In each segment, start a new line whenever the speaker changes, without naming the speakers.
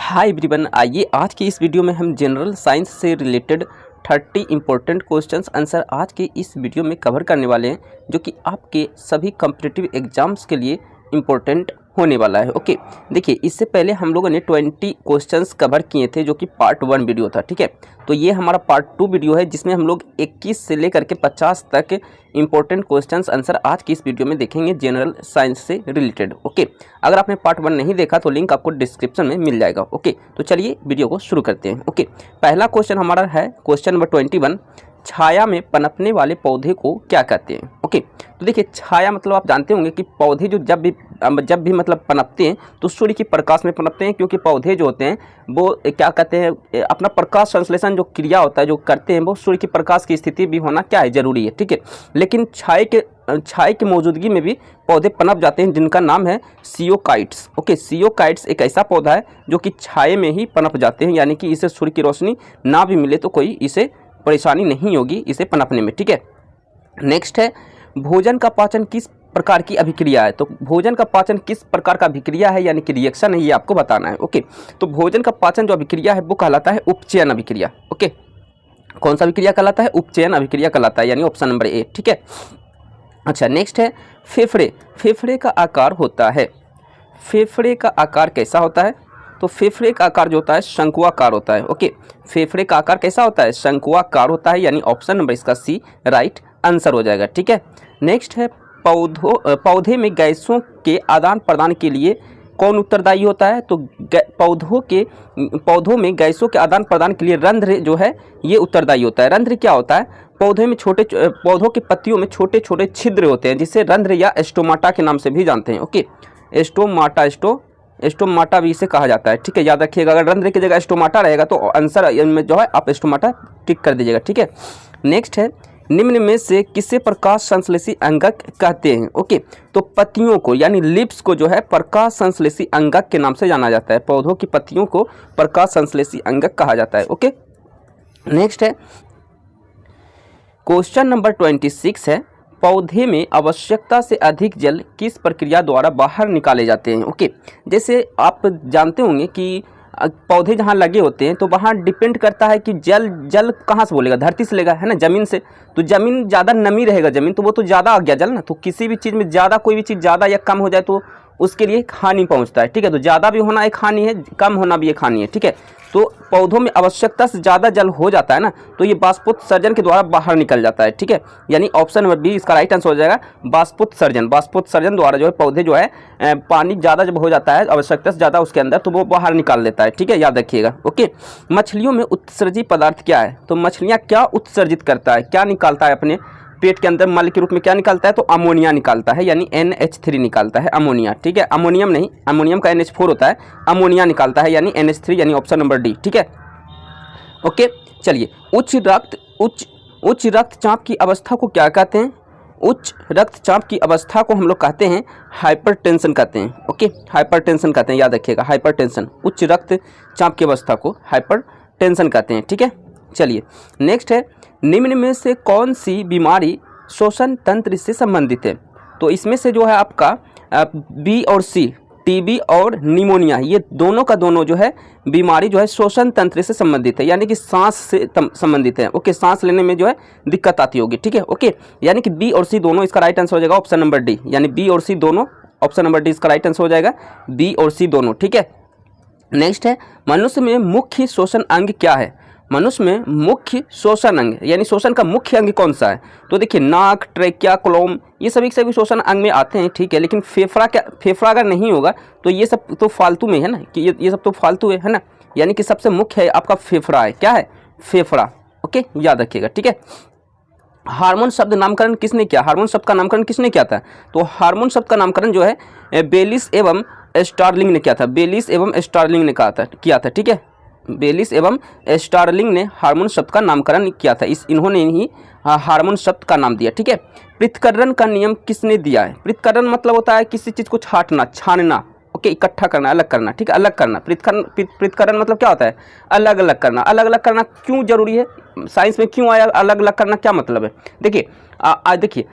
Hi everyone, आइए आज की इस वीडियो में हम जनरल साइंस से रिलेटेड 30 इंपॉर्टेंट क्वेश्चंस आंसर आज के इस वीडियो में कवर करने वाले हैं, जो कि आपके सभी कॉम्पिटिटिव एग्जाम्स के लिए इम्पोर्टेंट होने वाला है। ओके, देखिए इससे पहले हम लोगों ने 20 क्वेश्चंस कवर किए थे, जो कि पार्ट 1 वीडियो था। ठीक है, तो ये हमारा पार्ट 2 वीडियो है, जिसमें हम लोग 21 से लेकर के 50 तक इंपॉर्टेंट क्वेश्चंस आंसर आज की इस वीडियो में देखेंगे जनरल साइंस से रिलेटेड। ओके, अगर आपने पार्ट 1 नहीं देखा तो लिंक आपको डिस्क्रिप्शन में मिल जाएगा। ओके, तो चलिए वीडियो को शुरू करते हैं। ओके, पहला क्वेश्चन हमारा है क्वेश्चन नंबर 21, छाया में पनपने वाले पौधे को क्या कहते हैं। ओके, तो देखिए छाया मतलब आप जानते होंगे कि पौधे जो जब भी मतलब पनपते हैं तो सूर्य की प्रकाश में पनपते हैं, क्योंकि पौधे जो होते हैं वो क्या कहते हैं, अपना प्रकाश संश्लेषण जो क्रिया होता है जो करते हैं, वो सूर्य की प्रकाश की स्थिति भी होना क्या है, जरूरी है। ठीक है, लेकिन छाया की मौजूदगी में भी पौधे पनप जाते हैं, जिनका नाम है सियोकाइट्स। ओके, सियोकाइट्स एक ऐसा पौधा है जो कि छाये में ही पनप जाते हैं, यानी कि इसे सूर्य की रोशनी ना भी मिले तो कोई इसे परेशानी नहीं होगी इसे पनपने में। ठीक है, नेक्स्ट है भोजन का पाचन किस प्रकार की अभिक्रिया है। तो भोजन का पाचन किस प्रकार का अभिक्रिया है, यानी कि रिएक्शन है, ये आपको बताना है। ओके, तो भोजन का पाचन जो अभिक्रिया है वो कहलाता है उपचयन अभिक्रिया। ओके, कौन सा अभिक्रिया कहलाता है, उपचयन अभिक्रिया कहलाता है, यानी ऑप्शन नंबर ए। ठीक है, अच्छा नेक्स्ट है फेफड़े। फेफड़े का आकार होता है, फेफड़े का आकार कैसा होता है, तो फेफड़े का आकार जो होता है शंकुआकार होता है। ओके, फेफड़े का आकार कैसा होता है, शंकुआकार होता है, यानी ऑप्शन नंबर इसका सी राइट आंसर हो जाएगा। ठीक है, नेक्स्ट है पौधे में गैसों के आदान प्रदान के लिए कौन उत्तरदायी होता है। तो पौधों में गैसों के आदान प्रदान के लिए रंध्र जो है ये उत्तरदायी होता है। रंध्र क्या होता है, पौधों की पत्तियों में छोटे छोटे छिद्र होते हैं, जिसे रंध्र या स्टोमाटा के नाम से भी जानते हैं। ओके, स्टोमाटा भी इसे कहा जाता है। ठीक है, याद रखिएगा, अगर रंध्र की जगह स्टोमाटा रहेगा तो आंसर में जो है आप स्टोमाटा टिक कर दीजिएगा। ठीक है, नेक्स्ट है निम्न में से किसे प्रकाश संश्लेषी अंगक कहते हैं। ओके, तो पत्तियों को यानी लिप्स को जो है प्रकाश संश्लेषी अंगक के नाम से जाना जाता है। पौधों की पत्तियों को प्रकाश संश्लेषी अंगक कहा जाता है। ओके, नेक्स्ट है क्वेश्चन नंबर 26 है पौधे में आवश्यकता से अधिक जल किस प्रक्रिया द्वारा बाहर निकाले जाते हैं। ओके, जैसे आप जानते होंगे कि पौधे जहाँ लगे होते हैं तो वहाँ डिपेंड करता है कि जल कहाँ से बोलेगा, धरती से लेगा, है ना, ज़मीन से। तो ज़मीन ज़्यादा नमी रहेगा, ज़मीन तो वो तो ज़्यादा आ गया जल ना, तो किसी भी चीज़ में ज़्यादा, कोई भी चीज़ ज़्यादा या कम हो जाए तो उसके लिए हानि पहुँचता है। ठीक है, तो ज़्यादा भी होना एक हानि है, कम होना भी एक हानि है। ठीक है, तो पौधों में आवश्यकता से ज़्यादा जल हो जाता है ना, तो ये बाष्पोत्सर्जन के द्वारा बाहर निकल जाता है। ठीक है, यानी ऑप्शन नंबर बी इसका राइट आंसर हो जाएगा, बाष्पोत्सर्जन द्वारा जो है पौधे जो है पानी ज़्यादा जब हो जाता है आवश्यकता से ज़्यादा उसके अंदर, तो वो बाहर निकाल लेता है। ठीक है, याद रखिएगा। ओके, मछलियों में उत्सर्जी पदार्थ क्या है, तो मछलियाँ क्या उत्सर्जित करता है, क्या निकालता है अपने पेट के अंदर मल के रूप में, क्या निकालता है, तो अमोनिया निकालता है, यानी NH3 निकालता है, अमोनिया। ठीक है, अमोनियम नहीं, अमोनियम का NH4 होता है, अमोनिया निकालता है, यानी NH3, यानी ऑप्शन नंबर डी। ठीक है, ओके चलिए उच्च रक्तचाप की अवस्था को क्या कहते हैं। उच्च रक्तचाप की अवस्था को हम लोग कहते हैं हाइपरटेंशन कहते हैं। ओके, हाइपरटेंशन कहते हैं, याद रखिएगा, हाइपरटेंशन, उच्च रक्तचाप की अवस्था को हाइपरटेंशन कहते हैं। ठीक है, चलिए नेक्स्ट है निम्न में से कौन सी बीमारी श्वसन तंत्र से संबंधित है। तो इसमें से जो है आपका बी और सी, टीबी और निमोनिया, ये दोनों का दोनों जो है बीमारी जो है श्वसन तंत्र से संबंधित है, यानी कि सांस से संबंधित है। ओके, सांस लेने में जो है दिक्कत आती होगी। ठीक है, ओके, यानी कि बी और सी दोनों, इसका राइट आंसर हो जाएगा ऑप्शन नंबर डी, यानी बी और सी दोनों, ऑप्शन नंबर डी इसका राइट आंसर हो जाएगा, बी और सी दोनों। ठीक है, नेक्स्ट है मनुष्य में मुख्य श्वसन अंग क्या है। मनुष्य में मुख्य श्वसन अंग यानी श्वसन का मुख्य अंग कौन सा है, तो देखिए नाक, ट्रेकिया, कोलोम, ये सभी श्वसन अंग में आते हैं। ठीक है, लेकिन फेफड़ा अगर नहीं होगा तो ये सब तो फालतू में है ना, कि ये सब तो फालतू है ना, यानी कि सबसे मुख्य है आपका फेफड़ा है, क्या है, फेफड़ा। ओके, याद रखिएगा। ठीक है, हार्मोन शब्द नामकरण किसने किया, हार्मोन शब्द का नामकरण किसने किया था, तो हार्मोन शब्द का नामकरण जो है बेलिस एवं स्टार्लिंग ने किया था, बेलिस एवं स्टार्लिंग ने किया था। ठीक है, बेलिस एवं स्टार्लिंग ने हार्मोन शब्द का नामकरण किया था, इन्होंने ही हार्मोन शब्द का नाम दिया। ठीक है, पृथक्करण का नियम किसने दिया है। पृथक्करण मतलब होता है किसी चीज़ को छानना। ओके, इकट्ठा करना, अलग करना। ठीक है, अलग करना। पृथक्करण मतलब क्या होता है, अलग अलग करना। अलग अलग करना क्यों जरूरी है, साइंस में क्यों आया अलग अलग करना, क्या मतलब है। देखिए देखिए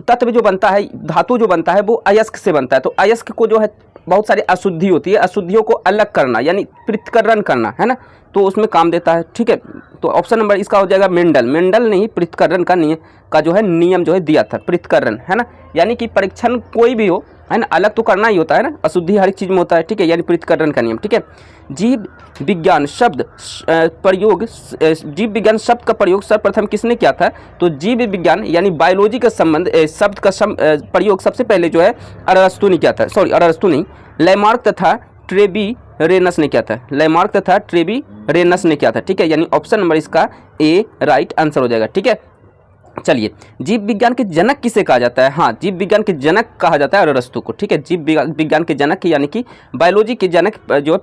तत्व जो बनता है, धातु जो बनता है वो अयस्क से बनता है, तो अयस्क को जो है बहुत सारी अशुद्धि होती है, अशुद्धियों को अलग करना यानी पृथक्करण करना, है ना, तो उसमें काम देता है। ठीक है, तो ऑप्शन नंबर इसका हो जाएगा मेंडल। मेंडल ने ही पृथक्करण का नियम का जो है नियम जो है दिया था, पृथक्करण, है ना, यानी कि परीक्षण कोई भी हो, है ना, अलग तो करना ही होता है ना, अशुद्धि हर एक चीज़ में होता है। ठीक है, यानी पृथक्करण का नियम। ठीक है, जीव विज्ञान शब्द प्रयोग, जीव विज्ञान शब्द का प्रयोग सर्वप्रथम किसने किया था? तो जीव विज्ञान यानी बायोलॉजी का संबंध शब्द का प्रयोग सबसे पहले जो है अरस्तु ने किया था, सॉरी अरस्तु नहीं, लैमार्क तथा ट्रेबीरेनस ने किया था, लैमार्क तथा ट्रेबीरेनस ने किया था। ठीक है, यानी ऑप्शन नंबर इसका ए राइट आंसर हो जाएगा। ठीक है, चलिए, जीव विज्ञान के जनक किसे कहा जाता है? हाँ, जीव विज्ञान के जनक कहा जाता है अरस्तु को। ठीक है, जीव विज्ञान के जनक यानी कि बायोलॉजी के जनक जो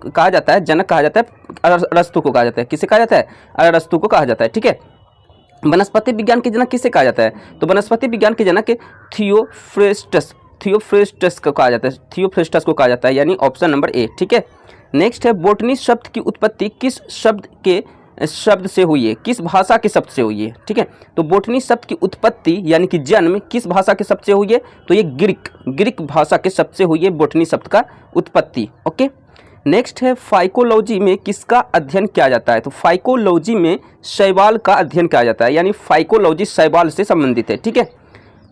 कहा जाता है, जनक कहा जाता है अरस्तु को कहा जाता है। किसे कहा जाता है? अरस्तु को कहा जाता है। ठीक है, वनस्पति विज्ञान के जनक किसे कहा जाता है? तो वनस्पति विज्ञान के जनक थियोफ्रेस्टस को कहा जाता है, थियोफ्रेस्टस को कहा जाता है, यानी ऑप्शन नंबर ए। ठीक है, नेक्स्ट है बोटनी शब्द की उत्पत्ति किस शब्द से हुई है, किस भाषा के शब्द से हुई है? ठीक है, तो बोटनी शब्द की उत्पत्ति यानी कि जन्म किस भाषा के शब्द से हुई है? तो ये ग्रीक भाषा के शब्द से हुई है बोटनी शब्द का उत्पत्ति। ओके, नेक्स्ट है फाइकोलॉजी में किसका अध्ययन किया जाता है? तो फाइकोलॉजी में शैवाल का अध्ययन किया जाता है, यानी फाइकोलॉजी शैवाल से संबंधित है। ठीक है,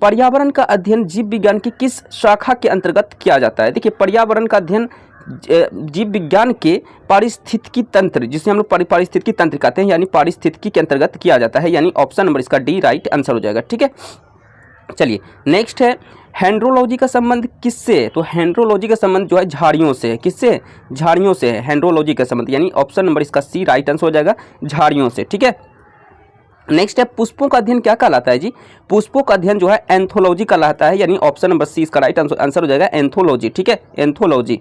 पर्यावरण का अध्ययन जीव विज्ञान की किस शाखा के अंतर्गत किया जाता है? देखिए, पर्यावरण का अध्ययन जीव विज्ञान के पारिस्थितिकी तंत्र, जिसे हम लोग पारिस्थितिकी तंत्र कहते हैं, यानी पारिस्थितिकी के अंतर्गत किया जाता है, यानी ऑप्शन नंबर इसका डी राइट आंसर हो जाएगा। ठीक है, चलिए, नेक्स्ट है हेंड्रोलॉजी का संबंध किससे? तो हेंड्रोलॉजी का संबंध जो है झाड़ियों से है। किससे? झाड़ियों से है हेंड्रोलॉजी का संबंध, यानी ऑप्शन नंबर इसका सी राइट आंसर हो जाएगा, झाड़ियों से। ठीक है, नेक्स्ट है पुष्पों का अध्ययन क्या कहलाता है जी? पुष्पों का अध्ययन जो है एंथोलॉजी कहलाता है, यानी ऑप्शन नंबर सी इसका राइट आंसर हो जाएगा, एंथोलॉजी। ठीक है, एंथोलॉजी।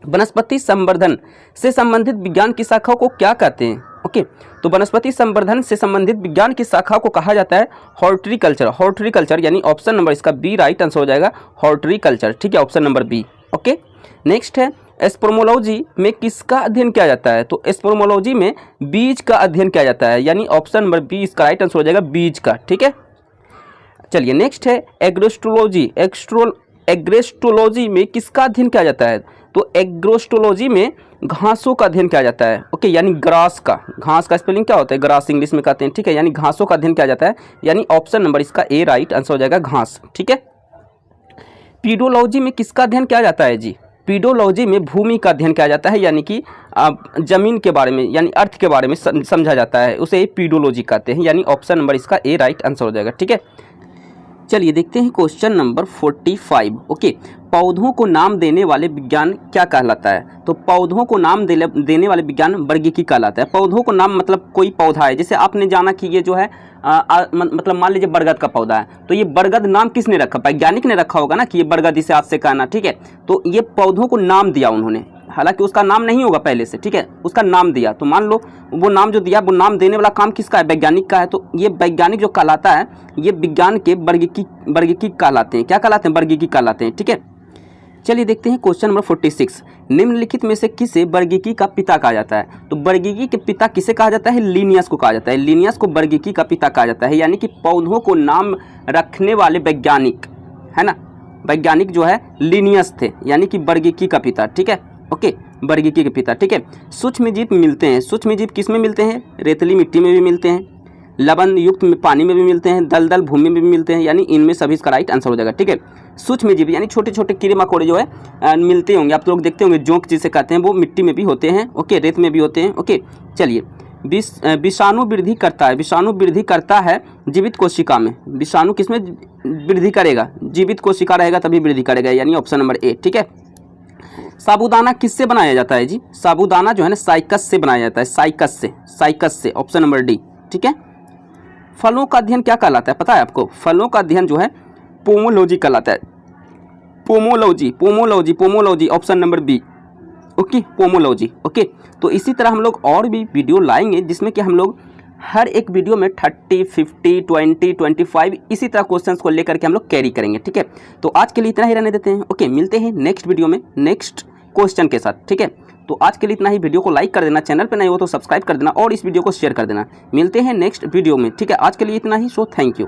वनस्पति संवर्धन से संबंधित विज्ञान की शाखाओं को क्या कहते हैं? ओके, तो वनस्पति संवर्धन से संबंधित विज्ञान की शाखा को कहा जाता है हॉर्टिकल्चर। हॉर्टिकल्चर यानी ऑप्शन नंबर इसका बी राइट आंसर हो जाएगा, हॉर्टिकल्चर। ठीक है, option number B. Okay, next है एस्पोर्मोलॉजी में किसका अध्ययन किया जाता है? तो एस्पोर्मोलॉजी में बीज का अध्ययन किया जाता है, यानी ऑप्शन नंबर बी इसका राइट आंसर हो जाएगा, बीज का। ठीक है, चलिए, नेक्स्ट है एग्रोस्टोलॉजी। एग्रोस्टोलॉजी में किसका अध्ययन किया जाता है? तो एग्रोस्टोलॉजी में घासों का अध्ययन किया जाता है। ओके, यानी ग्रास का, घास का स्पेलिंग क्या होता है? ग्रास इंग्लिश में कहते हैं। ठीक है, यानी घासों का अध्ययन किया जाता है, यानी ऑप्शन नंबर इसका ए राइट आंसर हो जाएगा, घास। ठीक है, पीडोलॉजी में किसका अध्ययन किया जाता है जी? पीडोलॉजी में भूमि का अध्ययन किया जाता है, यानी कि जमीन के बारे में यानी अर्थ के बारे में समझा जाता है, उसे पीडोलॉजी कहते हैं, यानी ऑप्शन नंबर इसका ए राइट आंसर हो जाएगा। ठीक है, चलिए देखते हैं क्वेश्चन नंबर 45। ओके, पौधों को नाम देने वाले विज्ञान क्या कहलाता है? तो पौधों को नाम देने वाले विज्ञान वर्गीकी कहलाता है। पौधों को नाम मतलब कोई पौधा है, जैसे आपने जाना कि ये जो है मतलब मान लीजिए बरगद का पौधा है, तो ये बरगद नाम किसने रखा? वैज्ञानिक ने रखा होगा ना कि ये बरगद, इसे आज से कहना। ठीक है, तो ये पौधों को नाम दिया उन्होंने, हालांकि उसका नाम नहीं होगा पहले से। ठीक है, उसका नाम दिया, तो मान लो वो नाम जो दिया, वो नाम देने वाला काम किसका है? वैज्ञानिक का है। तो ये वैज्ञानिक जो कहलाता है, ये विज्ञान के वर्गीकी कहलाते हैं। क्या कहलाते हैं? वर्गीकी कहलाते हैं। ठीक है, चलिए देखते हैं क्वेश्चन नंबर 46। निम्नलिखित में से किसे वर्गीकी का पिता कहा जाता है? तो वर्गीकी के पिता किसे कहा जाता है? लिनियस को कहा जाता है। लिनियस को वर्गीकी का पिता कहा जाता है, यानी कि पौधों को नाम रखने वाले वैज्ञानिक, है ना, वैज्ञानिक जो है लिनियस थे, यानी कि वर्गीकी का पिता। ठीक है, ओके, वर्गीकी के पिता। ठीक है, सूक्ष्म जीव मिलते हैं। सूक्ष्म जीव किस में मिलते हैं? रेतली मिट्टी में भी मिलते हैं, लवण युक्त पानी में भी मिलते हैं, दलदल भूमि में भी मिलते हैं, यानी इनमें सभी इसका राइट आंसर हो जाएगा। ठीक है, सूक्ष्म जीव यानी छोटे छोटे कीड़े मकोड़े जो है मिलते होंगे, आप लोग देखते होंगे, जोंक जिसे कहते हैं, वो मिट्टी में भी होते हैं। ओके, रेत में भी होते हैं। ओके, चलिए, विषाणु वृद्धि करता है। विषाणु वृद्धि करता है जीवित कोशिका में। विषाणु किसमें वृद्धि करेगा? जीवित कोशिका रहेगा तभी वृद्धि करेगा, यानी ऑप्शन नंबर ए। ठीक है, साबूदाना किससे बनाया जाता है जी? साबूदाना जो है ना साइकस से बनाया जाता है, साइकस से, ऑप्शन नंबर डी। ठीक है, फलों का अध्ययन क्या कहलाता है? पता है आपको? फलों का अध्ययन जो है पोमोलॉजी कहलाता है। Pomology, option number B. Okay, pomology. Okay, तो इसी तरह हम लोग और भी वीडियो लाएंगे, जिसमें कि हम लोग हर एक वीडियो में 30, 50, 20, 25 इसी तरह क्वेश्चंस को लेकर के हम लोग कैरी करेंगे। ठीक है, तो आज के लिए इतना ही रहने देते हैं। ओके, मिलते हैं नेक्स्ट वीडियो में नेक्स्ट क्वेश्चन के साथ। ठीक है, तो आज के लिए इतना ही। वीडियो को लाइक कर देना, चैनल पे नए हो तो सब्सक्राइब कर देना और इस वीडियो को शेयर कर देना। मिलते हैं नेक्स्ट वीडियो में। ठीक है, आज के लिए इतना ही। So thank you.